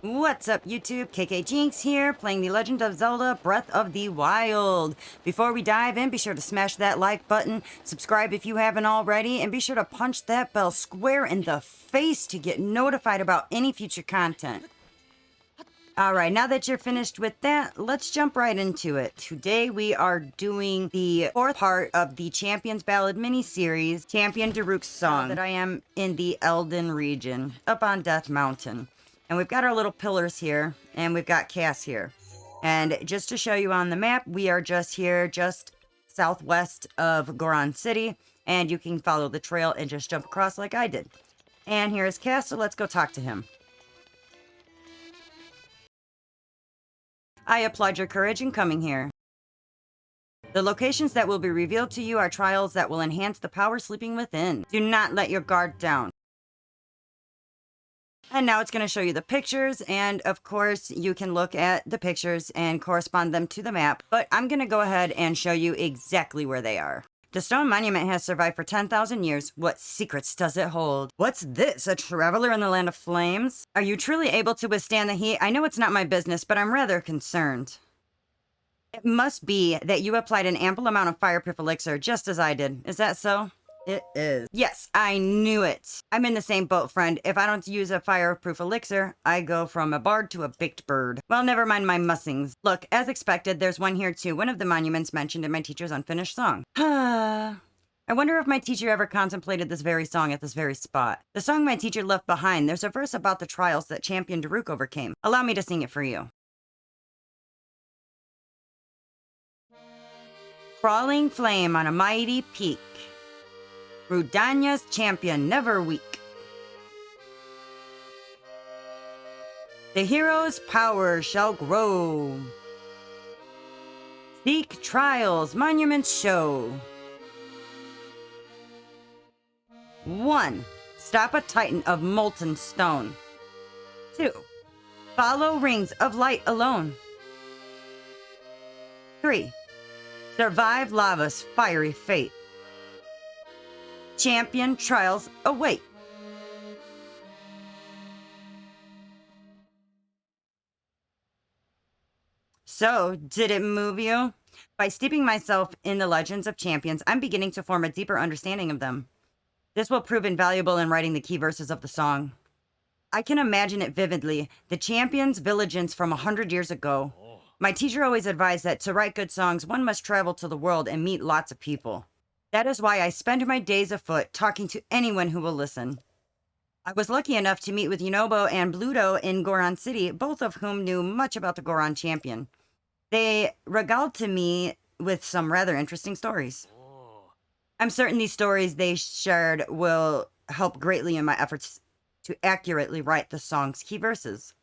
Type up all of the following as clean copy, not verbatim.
What's up, YouTube? KKJinxx here, playing The Legend of Zelda Breath of the Wild. Before we dive in, be sure to smash that like button, subscribe if you haven't already, and be sure to punch that bell square in the face to get notified about any future content. Alright, now that you're finished with that, let's jump right into it. Today we are doing the fourth part of the Champion's Ballad mini-series, Champion Daruk's song, that I am in the Elden region, up on Death Mountain. And we've got our little pillars here, and we've got Cass here. And just to show you on the map, we are just here, just southwest of Goron City, and you can follow the trail and just jump across like I did. And here's Cass, so let's go talk to him. I applaud your courage in coming here. The locations that will be revealed to you are trials that will enhance the power sleeping within. Do not let your guard down. And now it's going to show you the pictures, and of course you can look at the pictures and correspond them to the map, but I'm going to go ahead and show you exactly where they are. The stone monument has survived for 10,000 years. What secrets does it hold? What's this? A traveler in the land of flames? Are you truly able to withstand the heat? I know it's not my business, but I'm rather concerned. It must be that you applied an ample amount of fireproof elixir, just as I did. Is that so? It is. Yes, I knew it. I'm in the same boat, friend. If I don't use a fireproof elixir, I go from a bard to a baked bird. Well, never mind my mussings. Look, as expected, there's one here too. One of the monuments mentioned in my teacher's unfinished song. I wonder if my teacher ever contemplated this very song at this very spot. The song my teacher left behind, there's a verse about the trials that Champion Daruk overcame. Allow me to sing it for you. Crawling flame on a mighty peak. Rudanya's champion, never weak. The hero's power shall grow. Seek trials, monuments show. 1. Stop a titan of molten stone. 2. Follow rings of light alone. 3. Survive lava's fiery fate. Champion trials await. So, did it move you? By steeping myself in the legends of champions, I'm beginning to form a deeper understanding of them. This will prove invaluable in writing the key verses of the song. I can imagine it vividly, the champions' villagers from 100 years ago. My teacher always advised that to write good songs, one must travel to the world and meet lots of people. That is why I spend my days afoot, talking to anyone who will listen. I was lucky enough to meet with Yunobo and Bluto in Goron City, both of whom knew much about the Goron champion. They regaled to me with some rather interesting stories. I'm certain these stories they shared will help greatly in my efforts to accurately write the song's key verses.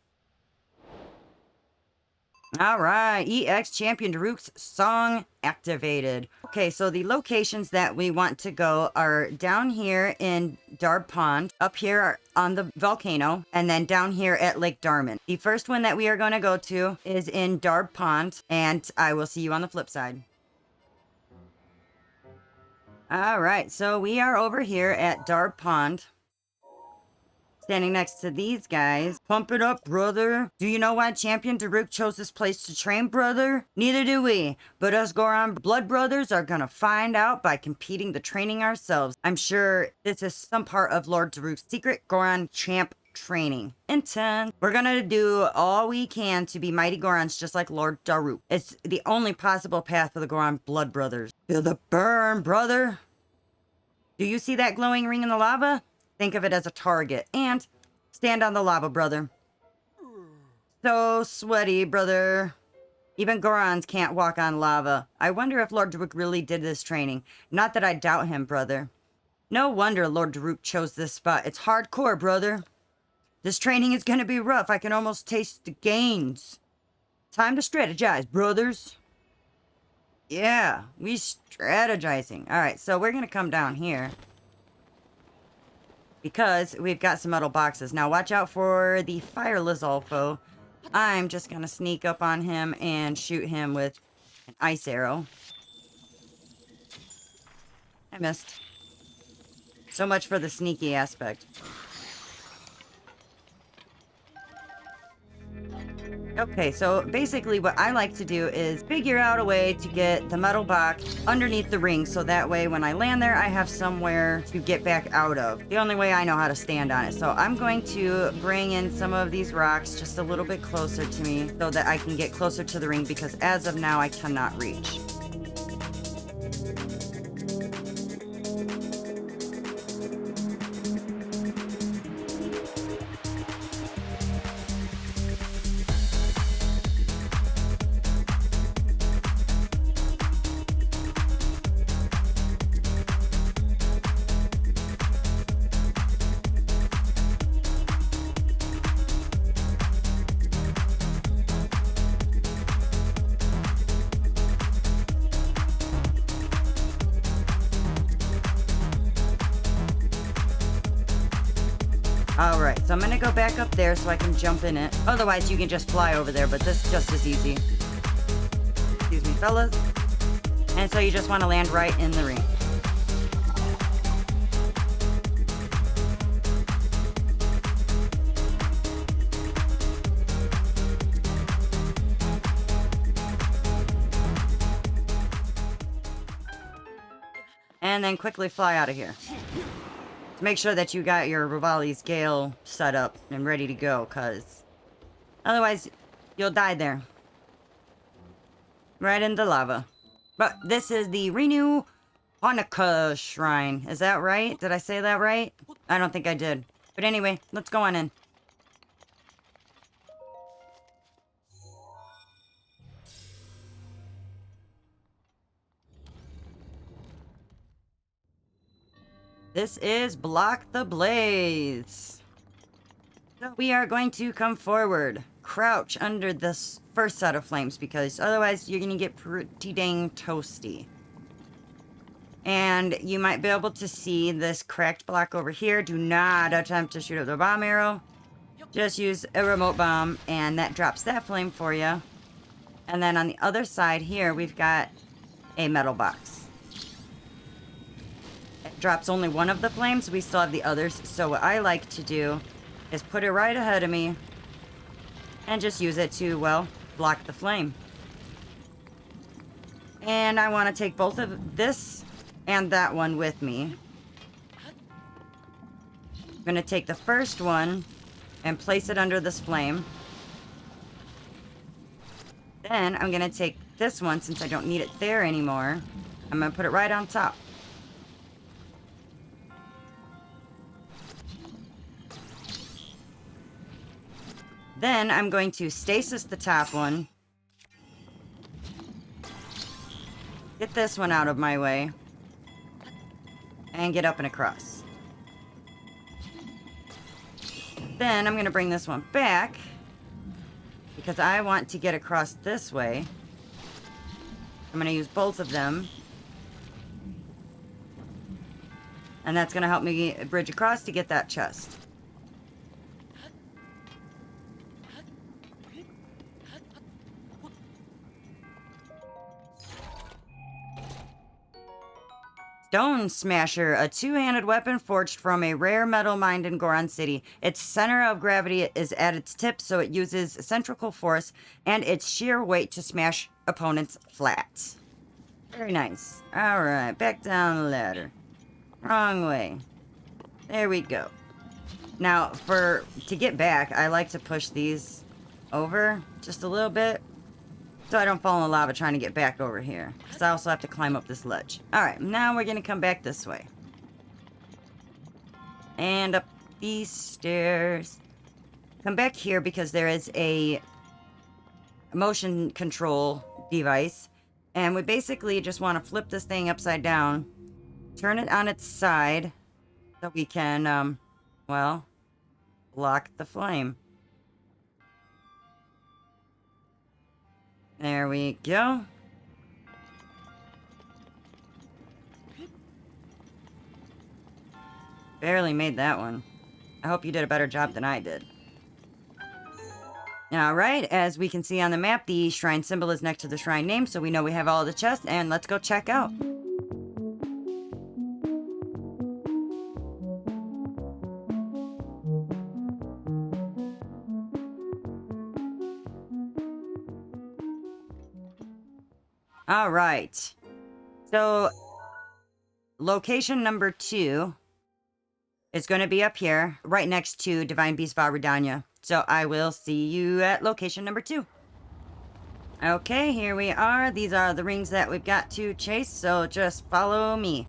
Alright, EX Champion Daruk's song activated. Okay, so the locations that we want to go are down here in Darb Pond, up here on the volcano, and then down here at Lake Darman. The first one that we are going to go to is in Darb Pond, and I will see you on the flip side. Alright, so we are over here at Darb Pond. Standing next to these guys. Pump it up, brother. Do you know why Champion Daruk chose this place to train, brother? Neither do we. But us Goron blood brothers are gonna find out by competing the training ourselves. I'm sure this is some part of Lord Daruk's secret Goron champ training. Intense. We're gonna do all we can to be mighty Gorons just like Lord Daruk. It's the only possible path for the Goron blood brothers. Feel the burn, brother. Do you see that glowing ring in the lava? Think of it as a target. And stand on the lava, brother. So sweaty, brother. Even Gorons can't walk on lava. I wonder if Lord Daruk really did this training. Not that I doubt him, brother. No wonder Lord Daruk chose this spot. It's hardcore, brother. This training is going to be rough. I can almost taste the gains. Time to strategize, brothers. Yeah, we strategizing. Alright, so we're going to come down here. Because we've got some metal boxes. Now watch out for the fire Lizolfo. I'm just going to sneak up on him and shoot him with an ice arrow. I missed. So much for the sneaky aspect. Okay, so basically what I like to do is figure out a way to get the metal box underneath the ring, so that way when I land there, I have somewhere to get back out of. The only way I know how to stand on it. So I'm going to bring in some of these rocks just a little bit closer to me so that I can get closer to the ring, because as of now, I cannot reach. All right, so I'm gonna go back up there so I can jump in it. Otherwise, you can just fly over there, but this is just as easy. Excuse me, fellas. And so you just want to land right in the ring. And then quickly fly out of here. Make sure that you got your Rivali's Gale set up and ready to go, because otherwise you'll die there. Right in the lava. But this is the Rinu Honika Shrine. Is that right? Did I say that right? I don't think I did. But anyway, let's go on in. This is Block the Blaze. So we are going to come forward. Crouch under this first set of flames, because otherwise you're going to get pretty dang toasty. And you might be able to see this cracked block over here. Do not attempt to shoot up the bomb arrow. Just use a remote bomb, and that drops that flame for you. And then on the other side here, we've got a metal box. It drops only one of the flames. We still have the others. So what I like to do is put it right ahead of me and just use it to, well, block the flame. And I want to take both of this and that one with me. I'm going to take the first one and place it under this flame. Then I'm going to take this one, since I don't need it there anymore. I'm going to put it right on top. Then I'm going to stasis the top one. Get this one out of my way. And get up and across. Then I'm going to bring this one back, because I want to get across this way. I'm going to use both of them. And that's going to help me bridge across to get that chest. Stone Smasher, a two-handed weapon forged from a rare metal mined in Goron City. Its center of gravity is at its tip, so it uses centrifugal force and its sheer weight to smash opponents flat. Very nice. Alright, back down the ladder. Wrong way. There we go. Now, to get back, I like to push these over just a little bit, so I don't fall in the lava trying to get back over here. Because I also have to climb up this ledge. Alright, now we're going to come back this way. And up these stairs. Come back here, because there is a motion control device. And we basically just want to flip this thing upside down. Turn it on its side. So we can, well, block the flame. There we go. Barely made that one. I hope you did a better job than I did. Alright, as we can see on the map, the shrine symbol is next to the shrine name, so we know we have all the chests, and let's go check out. All right. So, location number 2 is going to be up here, right next to Divine Beast Varadanya. So, I will see you at location number 2. Okay, here we are. These are the rings that we've got to chase, so just follow me.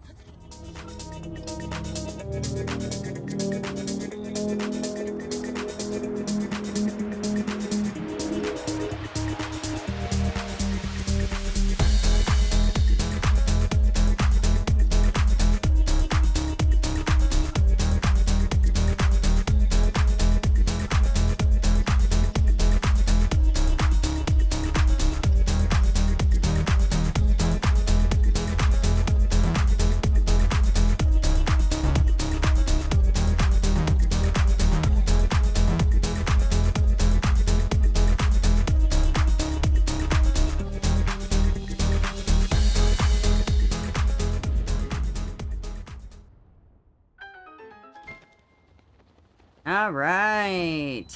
All right.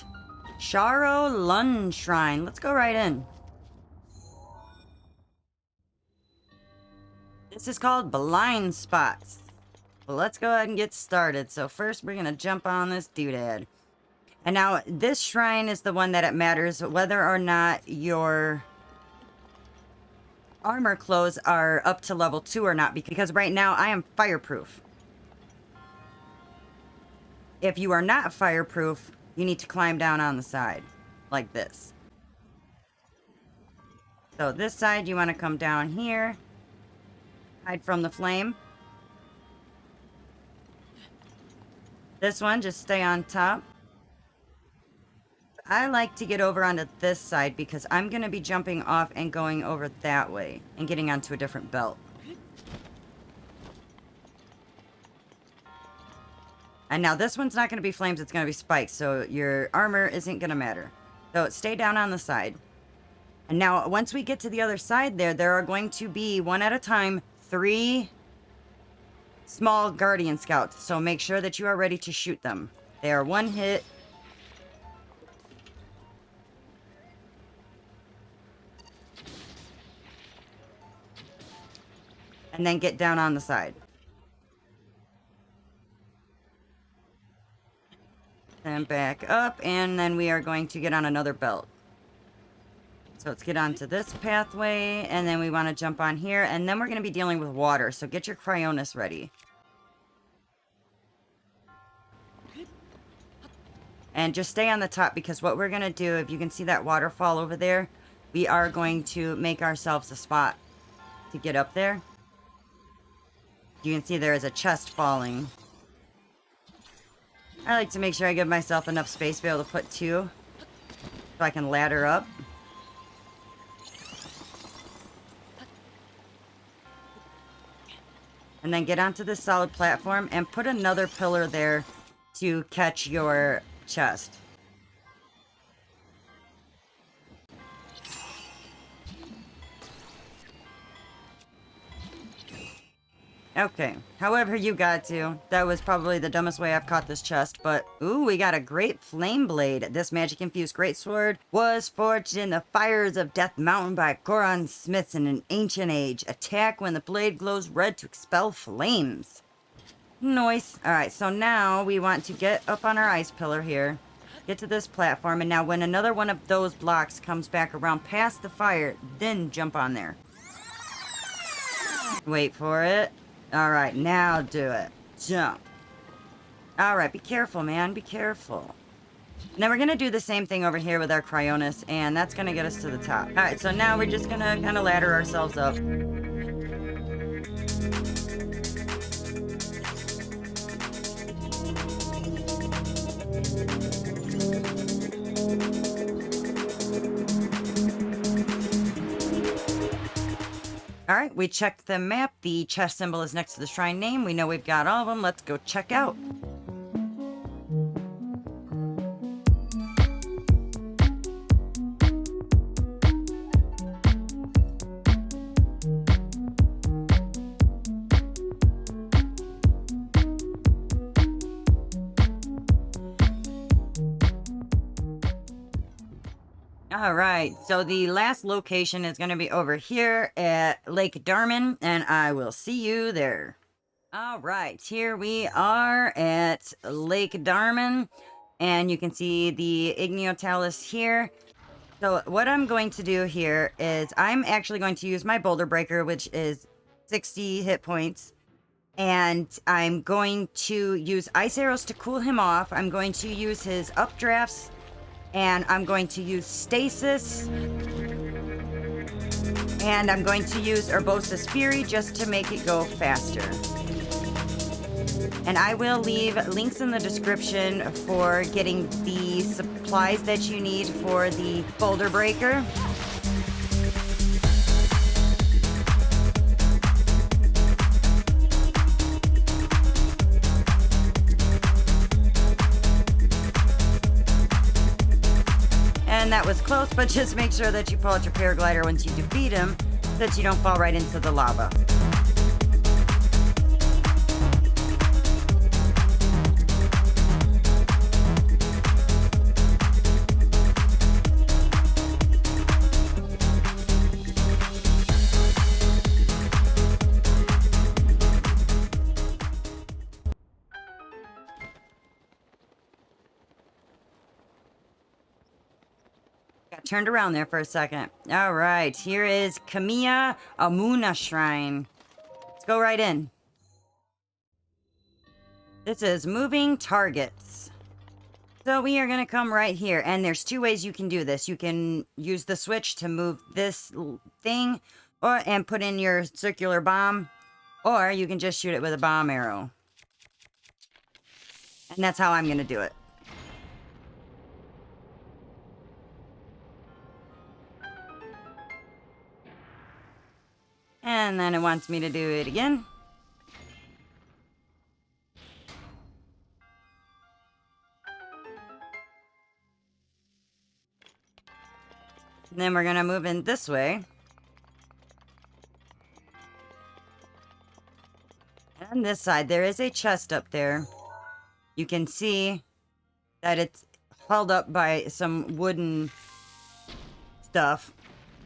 Sharo Lun Shrine. Let's go right in. This is called Blind Spots. Well, let's go ahead and get started. So first, we're going to jump on this doodad. And now, this shrine is the one that it matters whether or not your armor clothes are up to level 2 or not. Because right now, I am fireproof. If you are not fireproof, you need to climb down on the side, like this. So this side, you want to come down here, hide from the flame. This one, just stay on top. I like to get over onto this side because I'm going to be jumping off and going over that way and getting onto a different belt. And now this one's not going to be flames, it's going to be spikes, so your armor isn't going to matter. So stay down on the side. And now, once we get to the other side there are going to be, one at a time, 3 small guardian scouts. So make sure that you are ready to shoot them. They are 1 hit. And then get down on the side. Then back up, and then we are going to get on another belt. So let's get onto this pathway, and then we want to jump on here, and then we're going to be dealing with water, so get your cryonis ready. And just stay on the top, because what we're going to do, if you can see that waterfall over there, we are going to make ourselves a spot to get up there. You can see there is a chest falling. I like to make sure I give myself enough space to be able to put 2 so I can ladder up. And then get onto this solid platform and put another pillar there to catch your chest. Okay, however you got to. That was probably the dumbest way I've caught this chest, but... Ooh, we got a great flame blade. This magic-infused greatsword was forged in the fires of Death Mountain by Goron smiths in an ancient age. Attack when the blade glows red to expel flames. Nice. Alright, so now we want to get up on our ice pillar here. Get to this platform, and now when another one of those blocks comes back around past the fire, then jump on there. Wait for it. Alright, now do it. Jump. Alright, be careful, man. Be careful. Now we're going to do the same thing over here with our cryonis, and that's going to get us to the top. Alright, so now we're just going to kind of ladder ourselves up. Alright, we checked the map. The chest symbol is next to the shrine name. We know we've got all of them. Let's go check out. All right, so the last location is going to be over here at Lake Darman, and I will see you there. All right, here we are at Lake Darman, and you can see the Igniotalus here. So what I'm going to do here is I'm actually going to use my Boulder Breaker, which is 60 hit points. And I'm going to use Ice Arrows to cool him off. I'm going to use his Updrafts. And I'm going to use Stasis. And I'm going to use Urbosa's Fury just to make it go faster. And I will leave links in the description for getting the supplies that you need for the Boulder Breaker. And that was close, but just make sure that you pull out your paraglider once you defeat him, so that you don't fall right into the lava. Got turned around there for a second. All right, here is Kamia Omuna Shrine. Let's go right in. This is moving targets. So we are going to come right here, and there's two ways you can do this. You can use the switch to move this thing, and put in your circular bomb, or you can just shoot it with a bomb arrow. And that's how I'm going to do it. And then it wants me to do it again. And then we're going to move in this way. And on this side, there is a chest up there. You can see that it's held up by some wooden stuff.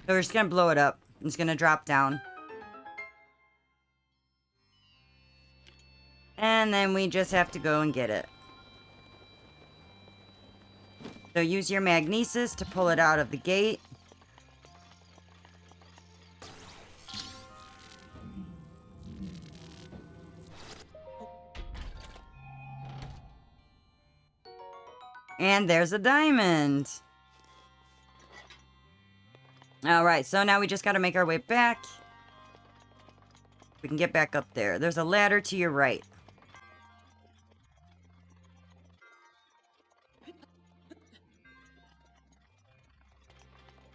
So we're just going to blow it up. It's going to drop down. And then we just have to go and get it. So use your magnesis to pull it out of the gate. And there's a diamond. Alright, so now we just gotta make our way back. We can get back up there. There's a ladder to your right.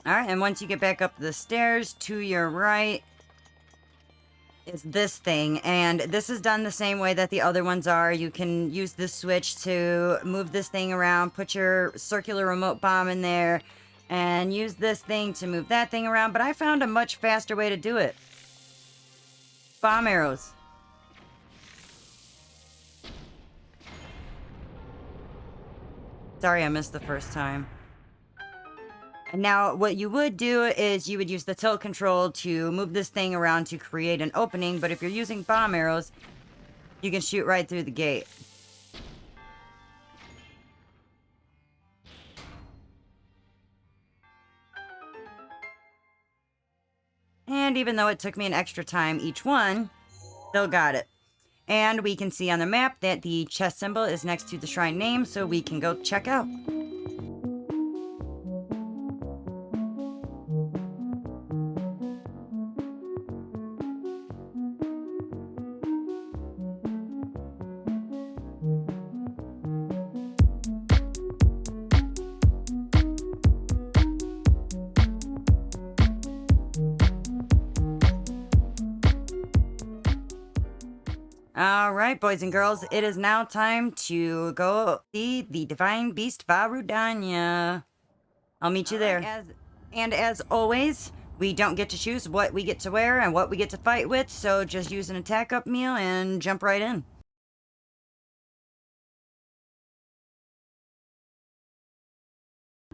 Alright, and once you get back up the stairs, to your right is this thing. And this is done the same way that the other ones are. You can use this switch to move this thing around, put your circular remote bomb in there, and use this thing to move that thing around. But I found a much faster way to do it. Bomb arrows. Sorry I missed the first time. And now what you would do is you would use the tilt control to move this thing around to create an opening. But if you're using bomb arrows, you can shoot right through the gate. And even though it took me an extra time each one, still got it. And we can see on the map that the chest symbol is next to the shrine name, so we can go check out. All right, boys and girls, it is now time to go see the Divine Beast Varudanya. I'll meet you there. And as always, we don't get to choose what we get to wear and what we get to fight with, so just use an attack up meal and jump right in.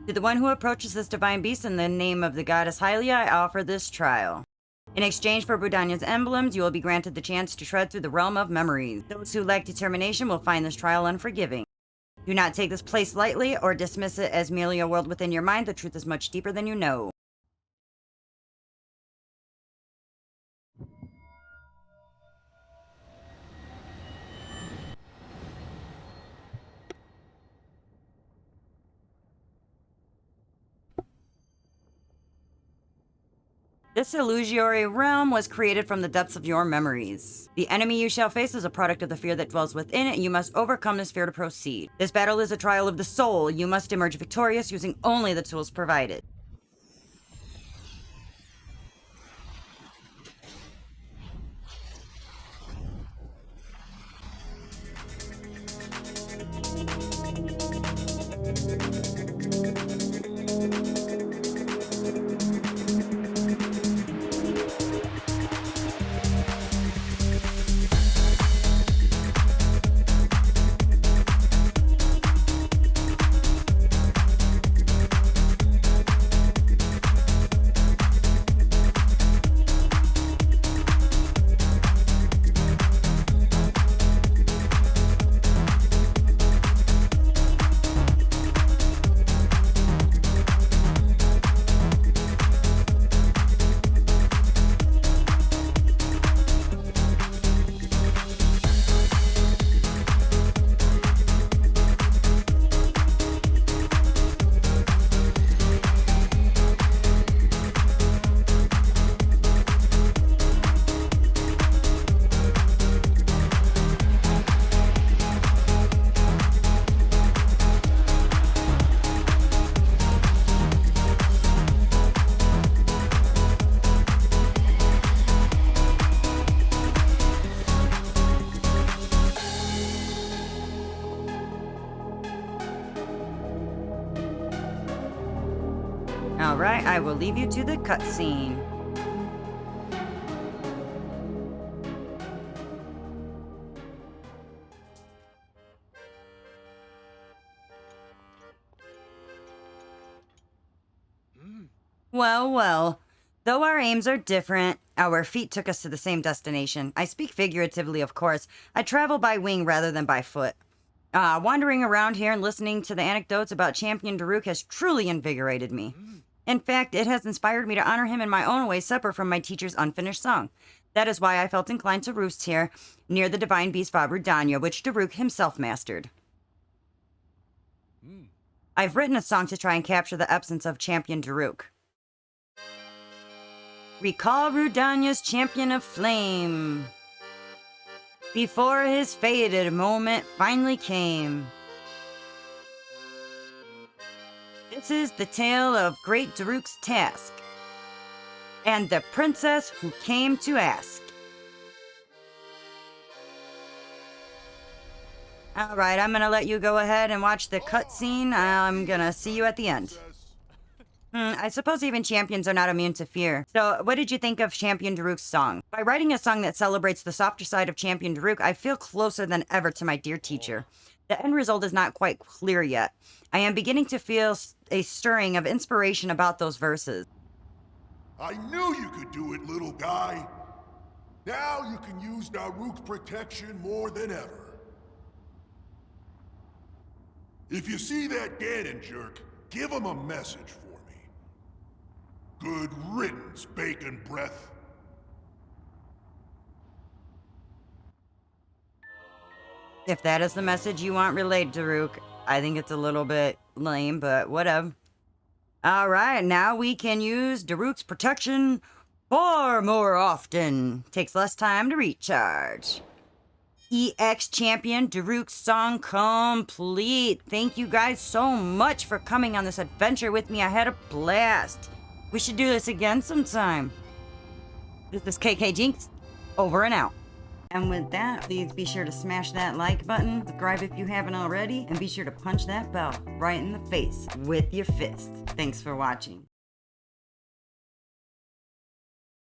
To the one who approaches this divine beast in the name of the goddess Hylia, I offer this trial. In exchange for Brudanya's emblems, you will be granted the chance to tread through the realm of memories. Those who lack determination will find this trial unforgiving. Do not take this place lightly or dismiss it as merely a world within your mind. The truth is much deeper than you know. This illusory realm was created from the depths of your memories. The enemy you shall face is a product of the fear that dwells within it, and you must overcome this fear to proceed. This battle is a trial of the soul. You must emerge victorious using only the tools provided. Alright, I will leave you to the cutscene. Well, well. Though our aims are different, our feet took us to the same destination. I speak figuratively, of course. I travel by wing rather than by foot. Wandering around here and listening to the anecdotes about Champion Daruk has truly invigorated me. In fact, it has inspired me to honor him in my own way separate from my teacher's unfinished song. That is why I felt inclined to roost here, near the divine beast Fabrudanya, which Daruk himself mastered. I've written a song to try and capture the essence of Champion Daruk. Recall Rudanya's champion of flame. Before his fated moment finally came. This is the tale of great Daruk's task, and the princess who came to ask. Alright, I'm gonna let you go ahead and watch the cutscene. I'm gonna see you at the end. I suppose even champions are not immune to fear. So, what did you think of Champion Daruk's song? By writing a song that celebrates the softer side of Champion Daruk, I feel closer than ever to my dear teacher. The end result is not quite clear yet. I am beginning to feel a stirring of inspiration about those verses. I knew you could do it, little guy. Now you can use Daruk's protection more than ever. If you see that Ganon jerk, give him a message for me. Good riddance, bacon breath. If that is the message you want relayed, Daruk, I think it's a little bit lame, but whatever. Alright, now we can use Daruk's protection far more often. Takes less time to recharge. EX Champion Daruk's song complete. Thank you guys so much for coming on this adventure with me. I had a blast. We should do this again sometime. This is KKJinxx, over and out. And with that, please be sure to smash that like button, subscribe if you haven't already, and be sure to punch that bell right in the face with your fist. Thanks for watching.